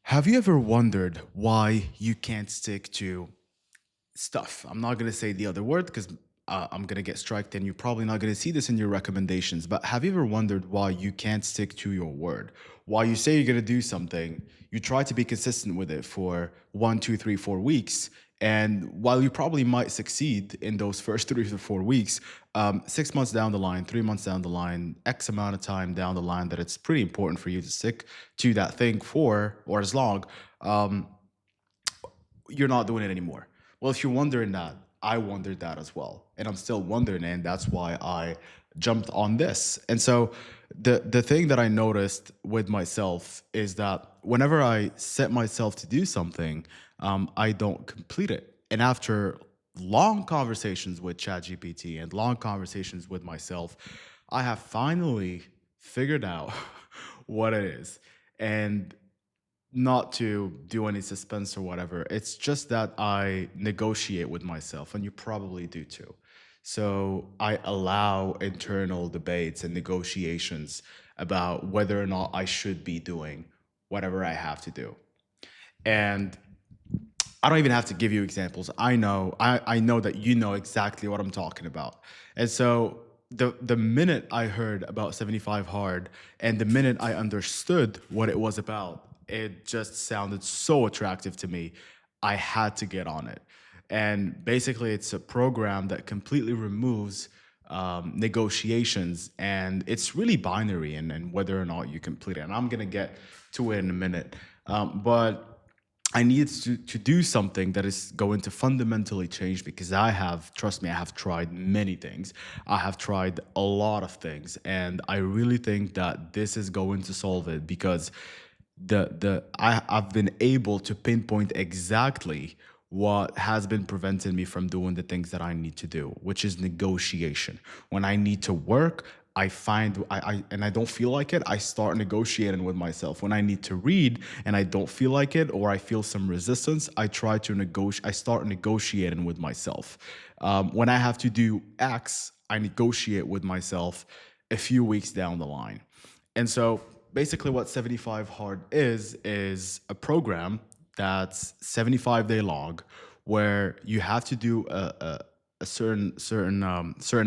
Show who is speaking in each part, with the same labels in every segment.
Speaker 1: Have you ever wondered why you can't stick to stuff? I'm not going to say the other word because I'm going to get striked and you're probably not going to see this in your recommendations. But have you ever wondered why you can't stick to your word? Why you say you're going to do something, you try to be consistent with it for 1, 2, 3, 4 weeks. And while you probably might succeed in those first 3 to 4 weeks, 6 months down the line, 3 months down the line, X amount of time down the line that it's pretty important for you to stick to that thing for or as long, um, you're not doing it anymore. Well, if you're wondering that, I wondered that as well. And I'm still wondering, and that's why I jumped on this. And so the thing that I noticed with myself is that whenever I set myself to do something, I don't complete it. And after long conversations with ChatGPT and long conversations with myself, I have finally figured out what it is. And not to do any suspense or whatever. It's just that I negotiate with myself, and you probably do too. So I allow internal debates and negotiations about whether or not I should be doing whatever I have to do. And I don't even have to give you examples. I know that you know exactly what I'm talking about. And so the minute I heard about 75 hard and the minute I understood what it was about, it just sounded so attractive to me. I had to get on it. And basically it's a program that completely removes negotiations, and it's really binary and whether or not you complete it. And I'm gonna get to it in a minute. But I need to do something that is going to fundamentally change because trust me, I have tried many things. I have tried a lot of things, and I really think that this is going to solve it because I've been able to pinpoint exactly what has been preventing me from doing the things that I need to do, which is negotiation. When I need to work, I find and I don't feel like it, I start negotiating with myself. When I need to read and I don't feel like it or I feel some resistance, I start negotiating with myself. When I have to do X, I negotiate with myself a few weeks down the line. And so basically what 75 hard is a program that's 75-day long where you have to do a certain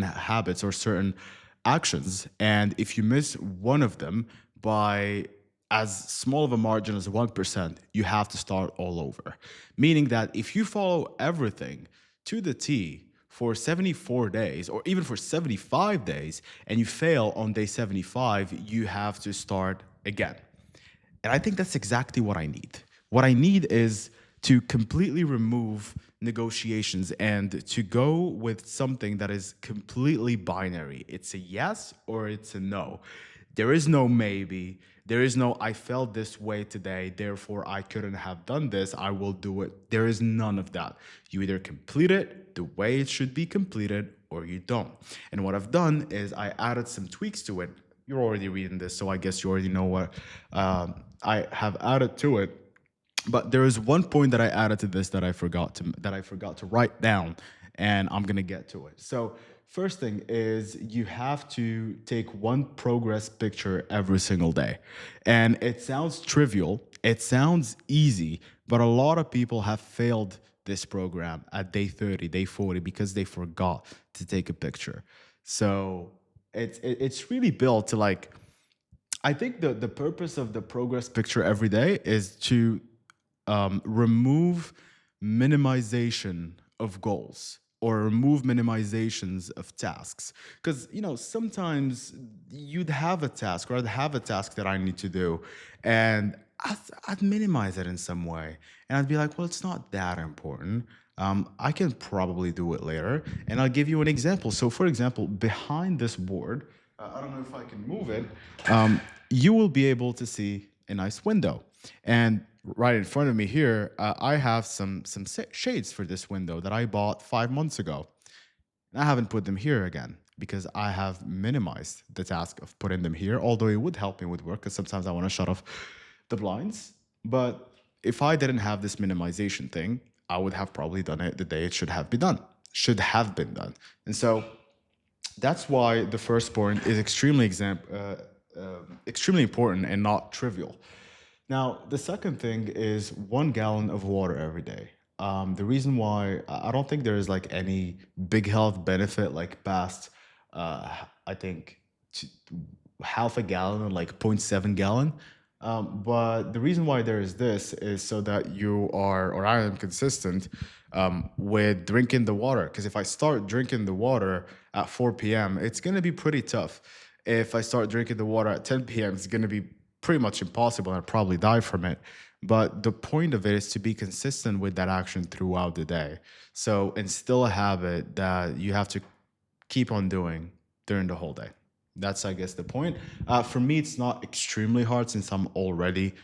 Speaker 1: habits or certain actions, and if you miss one of them by as small of a margin as 1%, you have to start all over. Meaning that if you follow everything to the T for 74 days or even for 75 days and you fail on day 75, you have to start again. And I think that's exactly what I need. What I need is to completely remove negotiations and to go with something that is completely binary. It's a yes or it's a no. There is no maybe. There is no I felt this way today, therefore I couldn't have done this. I will do it. There is none of that. You either complete it the way it should be completed or you don't. And what I've done is I added some tweaks to it. You're already reading this, so I guess you already know what I have added to it. But there is one point that I added to this that I forgot to write down, and I'm gonna get to it. So first thing is you have to take one progress picture every single day. And it sounds trivial, it sounds easy, but a lot of people have failed this program at day 30, day 40 because they forgot to take a picture. So it's really built to like I think the purpose of the progress picture every day is to remove minimization of goals or remove minimizations of tasks. Because, sometimes you'd have a task or I'd have a task that I need to do, and I'd minimize it in some way. And I'd be like, well, it's not that important. I can probably do it later. And I'll give you an example. So, for example, behind this board, I don't know if I can move it, you will be able to see a nice window. And right in front of me here, I have some shades for this window that I bought 5 months ago. And I haven't put them here again because I have minimized the task of putting them here, although it would help me with work because sometimes I want to shut off the blinds. But if I didn't have this minimization thing, I would have probably done it the day it should have been done. And so that's why the first point is extremely important and not trivial. Now, the second thing is 1 gallon of water every day. The reason why I don't think there is like any big health benefit like past, I think, t- half a gallon or like zero point 0.7 gallon. But the reason why there is this is so that you are, or I am consistent with drinking the water. Because if I start drinking the water at 4 p.m., it's going to be pretty tough. If I start drinking the water at 10 p.m., it's going to be pretty much impossible and I'd probably die from it. But the point of it is to be consistent with that action throughout the day. So instill a habit that you have to keep on doing during the whole day. That's, I guess, the point. For me, it's not extremely hard since I'm already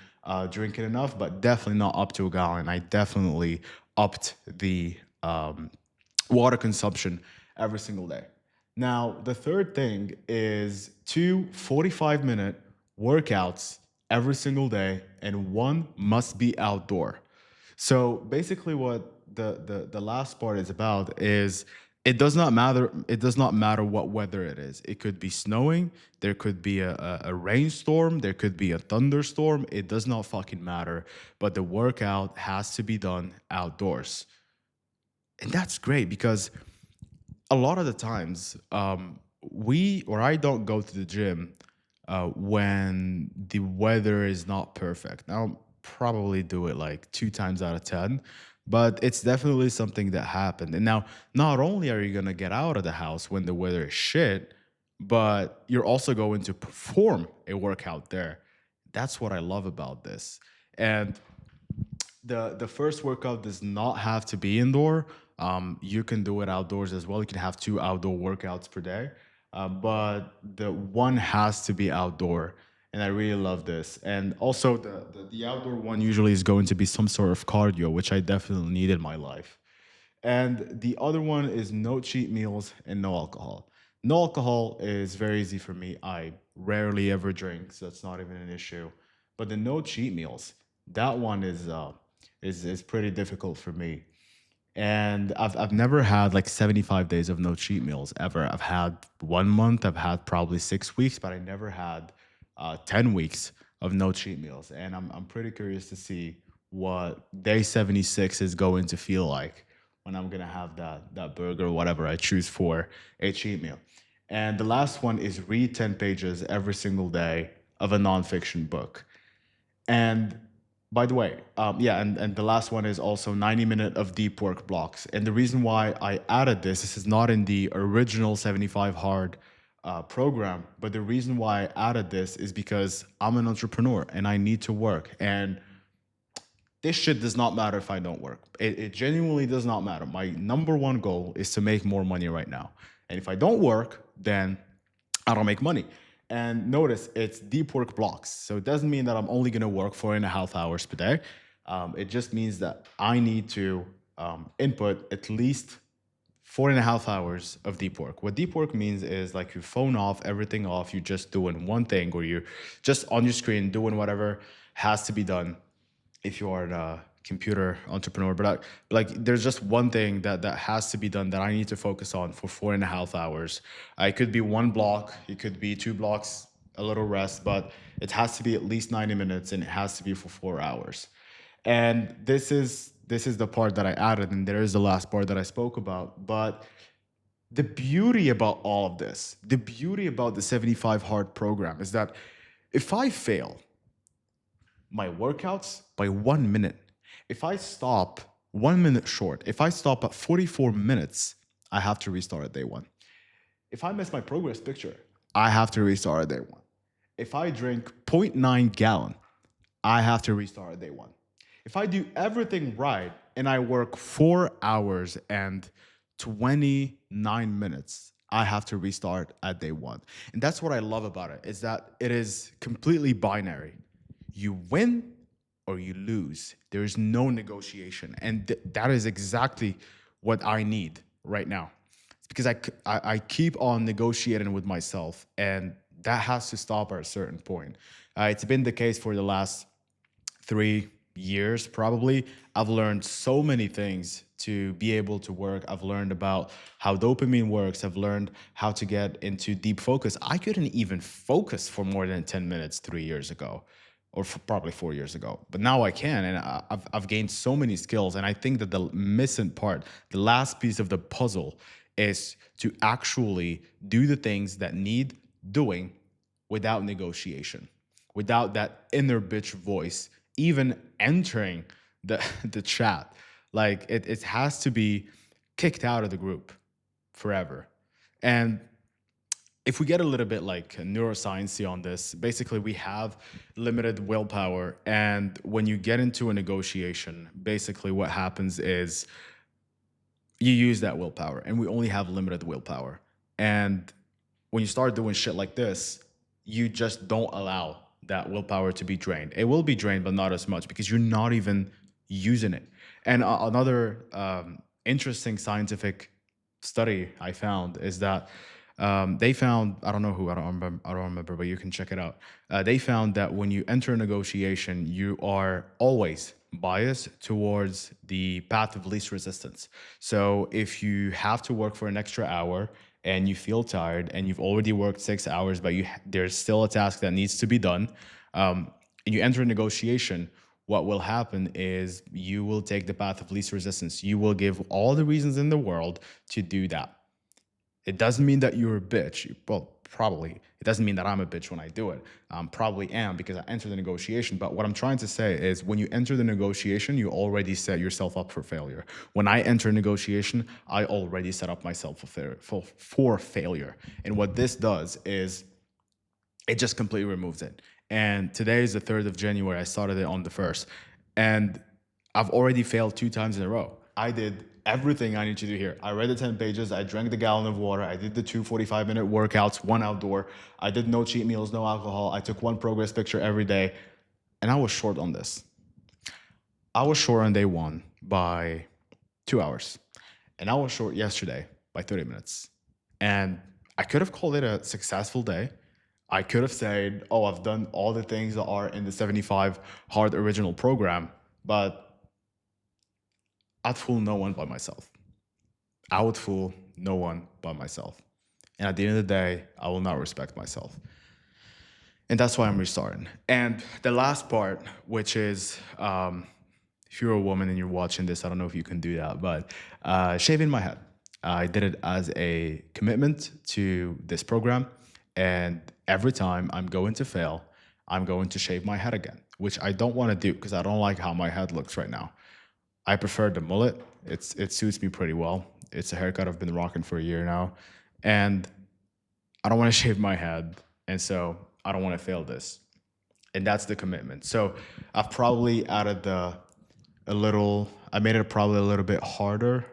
Speaker 1: drinking enough, but definitely not up to a gallon. I definitely upped the water consumption every single day. Now, the third thing is 2 45-minute workouts every single day, and one must be outdoor. So basically, what the last part is about is it does not matter. It does not matter what weather it is. It could be snowing. There could be a rainstorm. There could be a thunderstorm. It does not fucking matter. But the workout has to be done outdoors, and that's great because a lot of the times we or I don't go to the gym when the weather is not perfect. I'll probably do it like 2 times out of 10, but it's definitely something that happened. And now, not only are you going to get out of the house when the weather is shit, but you're also going to perform a workout there. That's what I love about this. And the first workout does not have to be indoor. You can do it outdoors as well. You can have 2 outdoor workouts per day, but the one has to be outdoor. And I really love this. And also, the outdoor one usually is going to be some sort of cardio, which I definitely need in my life. And the other one is no cheat meals and no alcohol. No alcohol is very easy for me. I rarely ever drink, so that's not even an issue. But the no cheat meals, that one is pretty difficult for me. And I've never had like 75 days of no cheat meals ever. I've had 1 month, I've had probably 6 weeks, but I never had 10 weeks of no cheat meals. And I'm pretty curious to see what day 76 is going to feel like when I'm gonna have that burger or whatever I choose for a cheat meal. And the last one is read 10 pages every single day of a nonfiction book. And by the way, yeah, and the last one is also 90 minute of deep work blocks. And the reason why I added this is not in the original 75 hard program, but the reason why I added this is because I'm an entrepreneur and I need to work. And this shit does not matter if I don't work. It genuinely does not matter. My number one goal is to make more money right now. And if I don't work, then I don't make money. And notice it's deep work blocks. So it doesn't mean that I'm only going to work 4.5 hours per day. It just means that I need to input at least 4.5 hours of deep work. What deep work means is like you phone off, everything off, you're just doing one thing, or you're just on your screen doing whatever has to be done if you are a computer entrepreneur. But like there's just one thing that has to be done that I need to focus on for 4.5 hours. It could be one block, it could be 2 blocks, a little rest, but it has to be at least 90 minutes and it has to be for 4 hours. And this is the part that I added, and there is the last part that I spoke about. But the beauty about all of this, the beauty about the 75 hard program is that if I fail my workouts by 1 minute. If I stop 1 minute short, if I stop at 44 minutes, I have to restart at day one. If I miss my progress picture, I have to restart at day one. If I drink zero point 0.9 gallon, I have to restart at day one. If I do everything right and I work 4 hours and 29 minutes, I have to restart at day one. And that's what I love about it, is that it is completely binary. You win or you lose. There is no negotiation. And that is exactly what I need right now. It's because I keep on negotiating with myself, and that has to stop at a certain point. It's been the case for the last 3 years, probably. I've learned so many things to be able to work. I've learned about how dopamine works. I've learned how to get into deep focus. I couldn't even focus for more than 10 minutes 3 years ago. or probably 4 years ago. But now I can, and I've gained so many skills. And I think that the missing part, the last piece of the puzzle, is to actually do the things that need doing without negotiation, without that inner bitch voice even entering the the chat. Like it has to be kicked out of the group forever. And if we get a little bit like neuroscience on this, basically we have limited willpower. And when you get into a negotiation, basically what happens is you use that willpower, and we only have limited willpower. And when you start doing shit like this, you just don't allow that willpower to be drained. It will be drained, but not as much because you're not even using it. And another interesting scientific study I found is that they found, I don't know who, I don't remember, but you can check it out. They found that when you enter a negotiation, you are always biased towards the path of least resistance. So if you have to work for an extra hour and you feel tired and you've already worked 6 hours, but there's still a task that needs to be done, and you enter a negotiation, what will happen is you will take the path of least resistance. You will give all the reasons in the world to do that. It doesn't mean that you're a bitch. Well, probably. It doesn't mean that I'm a bitch when I do it. Probably am because I entered the negotiation. But what I'm trying to say is when you enter the negotiation, you already set yourself up for failure. When I enter negotiation, I already set up myself for failure. And what this does is it just completely removes it. And today is the 3rd of January. I started it on the 1st. And I've already failed 2 times in a row. I did everything I need to do here. I read the 10 pages. I drank the gallon of water. I did the 2 45-minute workouts, one outdoor. I did no cheat meals, no alcohol. I took one progress picture every day. And I was short on this. I was short on day one by 2 hours. And I was short yesterday by 30 minutes. And I could have called it a successful day. I could have said, oh, I've done all the things that are in the 75 hard original program, but I'd fool no one but myself. I would fool no one but myself. And at the end of the day, I will not respect myself. And that's why I'm restarting. And the last part, which is if you're a woman and you're watching this, I don't know if you can do that, but shaving my head. I did it as a commitment to this program. And every time I'm going to fail, I'm going to shave my head again, which I don't want to do because I don't like how my head looks right now. I prefer the mullet. It suits me pretty well. It's a haircut I've been rocking for a year now. And I don't want to shave my head. And so I don't want to fail this. And that's the commitment. So I've probably added I made it probably a little bit harder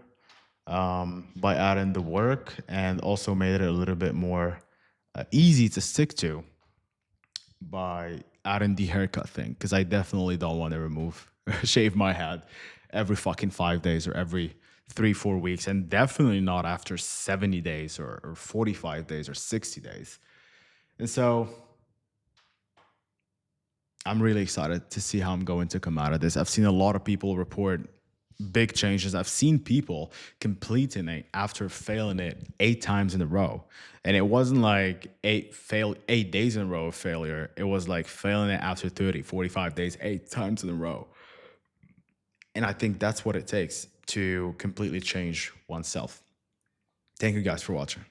Speaker 1: by adding the work, and also made it a little bit more easy to stick to by adding the haircut thing. Because I definitely don't want to shave my head every fucking 5 days or every 3, 4 weeks, and definitely not after 70 days or 45 days or 60 days. And so I'm really excited to see how I'm going to come out of this. I've seen a lot of people report big changes. I've seen people completing it after failing it 8 times in a row. And it wasn't like 8 days in a row of failure. It was like failing it after 30, 45 days, 8 times in a row. And I think that's what it takes to completely change oneself. Thank you guys for watching.